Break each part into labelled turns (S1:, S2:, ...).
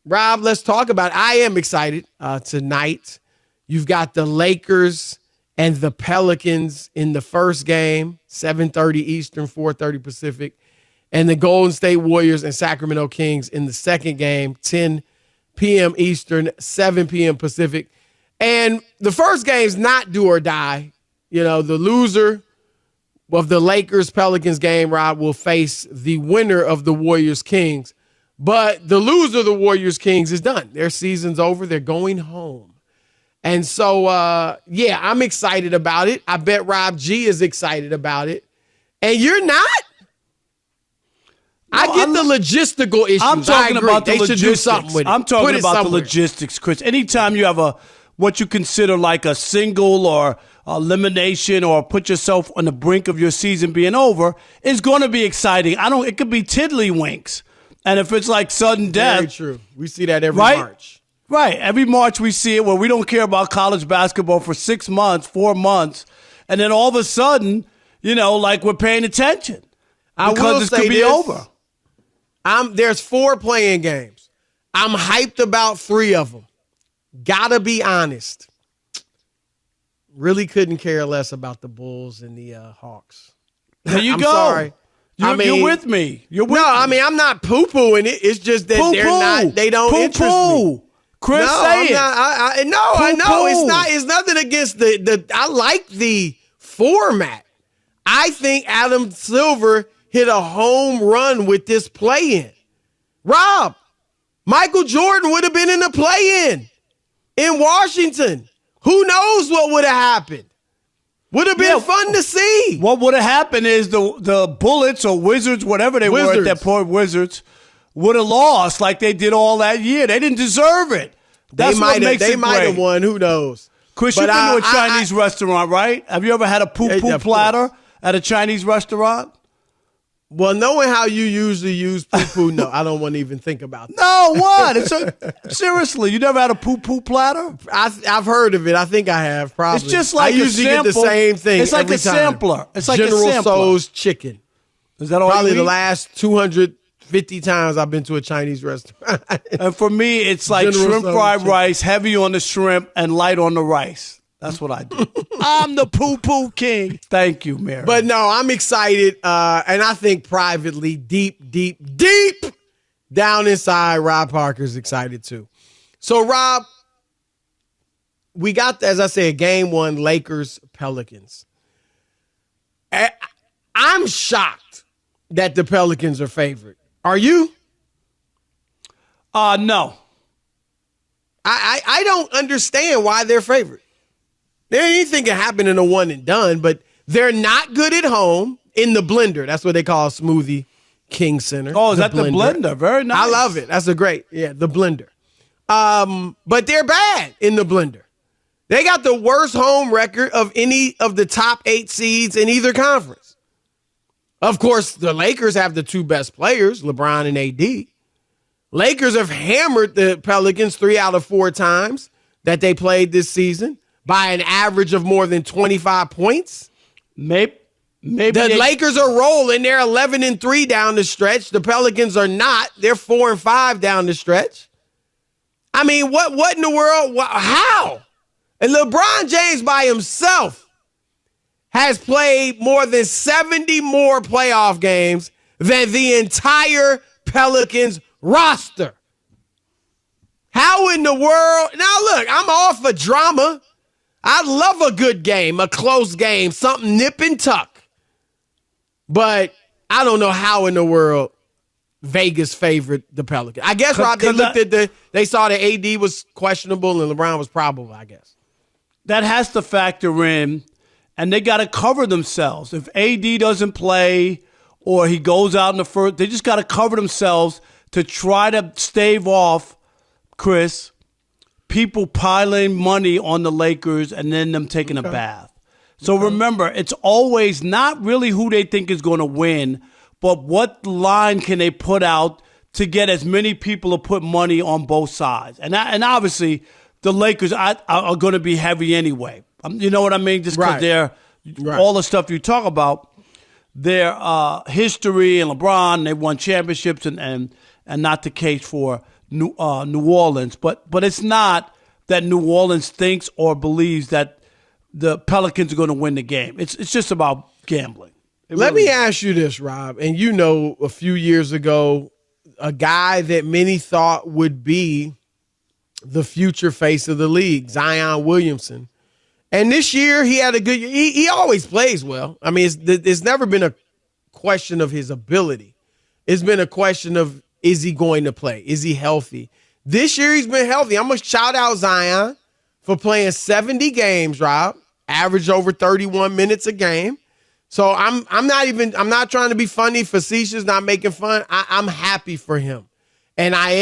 S1: Rob, let's talk about it. I am excited tonight. You've got the Lakers and the Pelicans in the first game, 7:30 Eastern, 4:30 Pacific, and the Golden State Warriors and Sacramento Kings in the second game, 10 p.m. Eastern, 7 p.m. Pacific. And the first game's not do or die. You know, the loser of the Lakers-Pelicans game, Rob, will face the winner of the Warriors-Kings. But the loser of the Warriors-Kings is done. Their season's over. They're going home. And so, I'm excited about it. I bet Rob G is excited about it. And you're not? No, I get the logistical issues.
S2: I'm talking about the
S1: they
S2: logistics.
S1: Should do something with it.
S2: I'm talking about the logistics, Chris. Anytime you have what you consider like a single or elimination or put yourself on the brink of your season being over, it's going to be exciting. It could be tiddlywinks. And if it's like sudden death.
S1: Very true. We see that every March.
S2: Right. Every March we see it where we don't care about college basketball for 6 months, 4 months. And then all of a sudden, like we're paying attention. Because this could be over.
S1: There's 4 playing games. I'm hyped about 3 of them. Gotta be honest. Really couldn't care less about the Bulls and the Hawks.
S2: There you
S1: I'm
S2: go.
S1: Sorry.
S2: You're with me.
S1: I'm not poo-pooing it. It's just that they don't interest me.
S2: Chris, say it.
S1: I know. It's nothing against I like the format. I think Adam Silver hit a home run with this play-in. Rob, Michael Jordan would have been in the play-in in Washington. Who knows what would have happened? Would have been fun to see.
S2: What would have happened is the Bullets or Wizards, whatever they were at that point, Wizards, would have lost like they did all that year. They didn't deserve it. That's what makes it great.
S1: They might have won. Who knows?
S2: Chris, you've been to a Chinese restaurant, right? Have you ever had a poo-poo platter at a Chinese restaurant?
S1: Well, knowing how you usually use poo-poo, no, I don't want to even think about that.
S2: No, what? Seriously, you never had a poo-poo platter?
S1: I've heard of it. I think I have, probably.
S2: It's just like
S1: I usually get the same thing.
S2: It's like
S1: every
S2: a
S1: time.
S2: sampler. It's like
S1: General
S2: a sampler.
S1: Tso's chicken.
S2: Is that all
S1: Probably
S2: you eat?
S1: the last 250 times I've been to a Chinese restaurant.
S2: And for me, it's like
S1: General
S2: shrimp
S1: Tso's
S2: fried
S1: chicken.
S2: rice, heavy on the shrimp, and light on the rice. That's what I do. I'm the poo-poo king. Thank you, Mary.
S1: But no, I'm excited. And I think privately, deep down inside, Rob Parker's excited too. So, Rob, we got, as I said, game 1, Lakers-Pelicans. I'm shocked that the Pelicans are favored. Are you?
S2: No.
S1: I don't understand why they're favored. Anything can happen in a one and done, but they're not good at home in the blender. That's what they call Smoothie King Center.
S2: Oh, is that the blender? Very nice.
S1: I love it. That's the blender. But they're bad in the blender. They got the worst home record of any of the top 8 seeds in either conference. Of course, the Lakers have the 2 best players, LeBron and AD. Lakers have hammered the Pelicans 3 out of 4 times that they played this season by an average of more than 25 points.
S2: Maybe
S1: the Lakers are rolling. They're 11-3 down the stretch. The Pelicans are not. They're 4-5 down the stretch. I mean, what in the world? How? And LeBron James by himself has played more than 70 more playoff games than the entire Pelicans roster. How in the world? Now, look, I'm all for drama. I love a good game, a close game, something nip and tuck. But I don't know how in the world Vegas favored the Pelicans. I guess, Rob, they saw that AD was questionable and LeBron was probable, I guess.
S2: That has to factor in, and they got to cover themselves. If AD doesn't play or he goes out in the first, they just got to cover themselves to try to stave off, Chris, people piling money on the Lakers and then them taking a bath. So remember, it's always not really who they think is going to win, but what line can they put out to get as many people to put money on both sides. And obviously, the Lakers are going to be heavy anyway. You know what I mean? Just because they're all the stuff you talk about, their history and LeBron, they won championships and not the case for New Orleans, but it's not that New Orleans thinks or believes that the Pelicans are going to win the game. It's just about gambling.
S1: Let me ask you this, Rob, and you know a few years ago, a guy that many thought would be the future face of the league, Zion Williamson. And this year he had a good year. He always plays well. I mean, it's never been a question of his ability. It's been a question of, is he going to play? Is he healthy? This year he's been healthy. I'm going to shout out Zion for playing 70 games, Rob, averaged over 31 minutes a game. So I'm not trying to be funny, facetious, not making fun. I'm happy for him. And I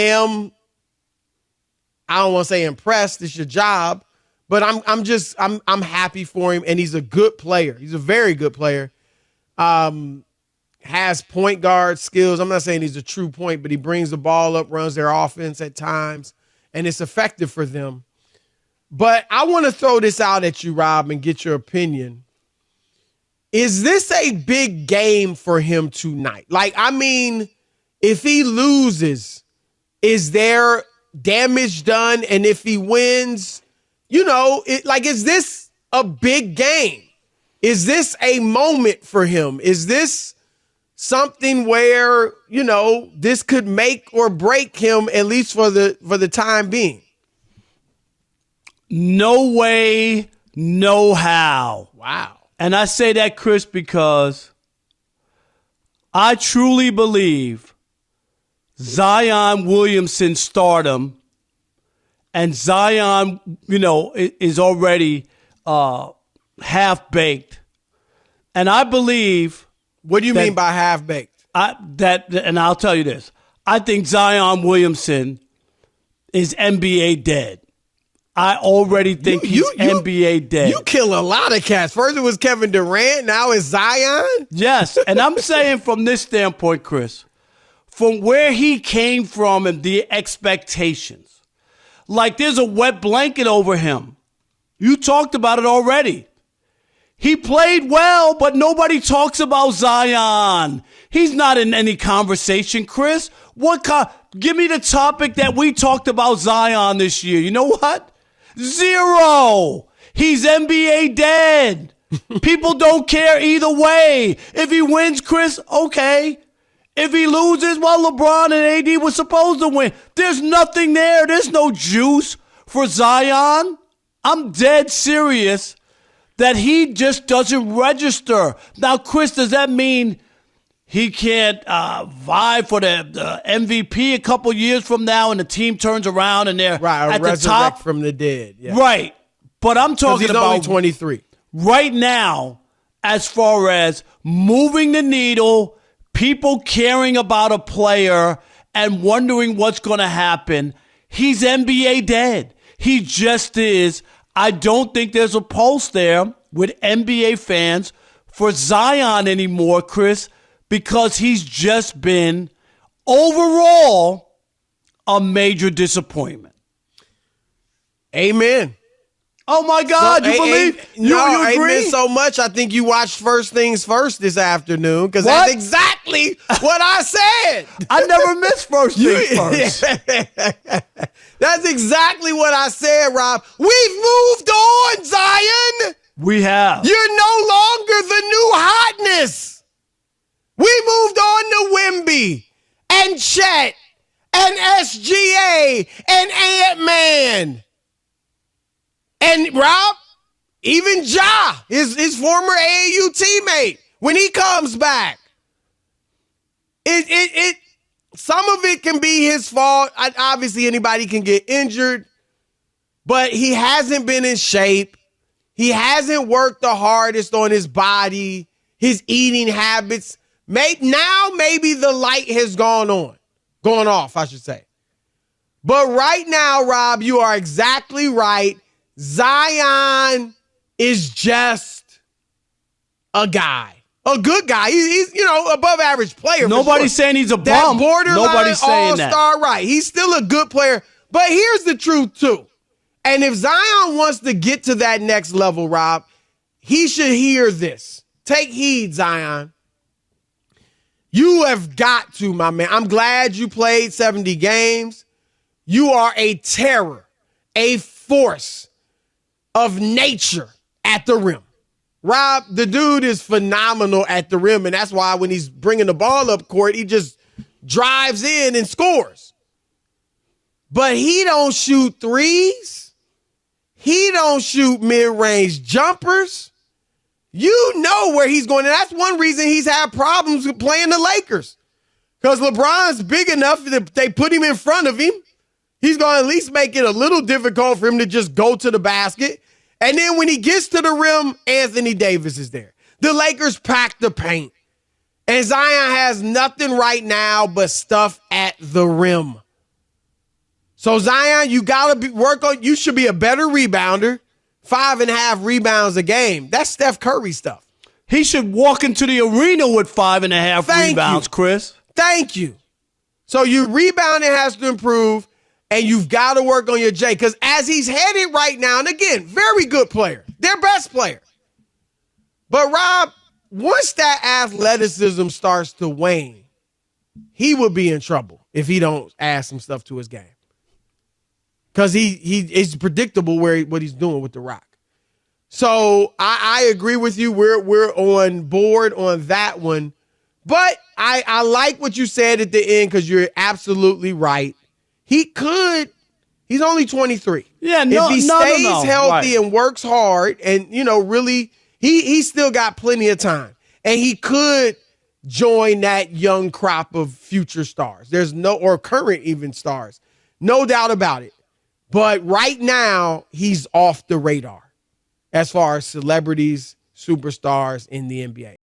S1: don't want to say impressed, it's your job, but I'm happy for him, and he's a good player. He's a very good player. Has point guard skills. I'm not saying he's a true point, but he brings the ball up, runs their offense at times, and it's effective for them. But I want to throw this out at you, Rob, and get your opinion. Is this a big game for him tonight? Like, I mean, if he loses, is there damage done? And if he wins, is this a big game? Is this a moment for him? Is this something where, this could make or break him, at least for the time being?
S2: No way, no how.
S1: Wow.
S2: And I say that, Chris, because I truly believe Zion Williamson stardom, and Zion, is already half-baked. And I believe...
S1: What do you mean by half-baked?
S2: And I'll tell you this. I think Zion Williamson is NBA dead. I already think he's NBA dead.
S1: You kill a lot of cats. First it was Kevin Durant, now it's Zion?
S2: Yes, and I'm saying from this standpoint, Chris, from where he came from and the expectations, like there's a wet blanket over him. You talked about it already. He played well, but nobody talks about Zion. He's not in any conversation, Chris. Give me the topic that we talked about Zion this year. You know what? Zero. He's NBA dead. People don't care either way. If he wins, Chris, okay. If he loses, well, LeBron and AD were supposed to win. There's nothing there. There's no juice for Zion. I'm dead serious that he just doesn't register. Now, Chris, does that mean he can't vie for the MVP a couple years from now and the team turns around and they're at the top?
S1: From the dead. Yeah.
S2: Right. But I'm talking about
S1: only 23.
S2: Right now, as far as moving the needle, people caring about a player and wondering what's going to happen, he's NBA dead. He just is. I don't think there's a pulse there with NBA fans for Zion anymore, Chris, because he's just been overall a major disappointment.
S1: Amen.
S2: Oh my God, you believe? You agree?
S1: Amen so much. I think you watched First Things First this afternoon because that's exactly what I said.
S2: I never missed First Things First.
S1: That's exactly what I said, Rob. We've moved on, Zion.
S2: We have.
S1: You're no longer the new hotness. We moved on to Wemby and Chet and SGA and Ant-Man. And Rob, even Ja, his former AAU teammate, when he comes back, some of it can be his fault. Obviously, anybody can get injured, but he hasn't been in shape. He hasn't worked the hardest on his body, his eating habits. Now maybe the light has gone off, I should say. But right now, Rob, you are exactly right. Zion is just a guy, a good guy. He's above average player.
S2: Nobody's saying he's a bum. Nobody's saying that.
S1: All-star, right. He's still a good player. But here's the truth, too. And if Zion wants to get to that next level, Rob, he should hear this. Take heed, Zion. You have got to, my man. I'm glad you played 70 games. You are a terror, a force of nature at the rim. Rob, the dude is phenomenal at the rim, and that's why when he's bringing the ball up court, he just drives in and scores. But he don't shoot threes. He don't shoot mid-range jumpers. You know where he's going, and that's one reason he's had problems with playing the Lakers. Because LeBron's big enough that they put him in front of him. He's going to at least make it a little difficult for him to just go to the basket. And then when he gets to the rim, Anthony Davis is there. The Lakers pack the paint. And Zion has nothing right now but stuff at the rim. So Zion, you got to work on, you should be a better rebounder. 5.5 rebounds a game. That's Steph Curry stuff.
S2: He should walk into the arena with 5.5 rebounds, Chris.
S1: Thank you. So your rebounding has to improve. And you've got to work on your J, because as he's headed right now, and again, very good player, their best player. But Rob, once that athleticism starts to wane, he will be in trouble if he don't add some stuff to his game. Because he is predictable what he's doing with the Rock. So I agree with you. We're on board on that one. But I like what you said at the end, because you're absolutely right. He's only 23.
S2: Yeah,
S1: if he stays healthy and works hard and, really, he's still got plenty of time. And he could join that young crop of future stars. Or current even stars. No doubt about it. But right now, he's off the radar as far as celebrities, superstars in the NBA.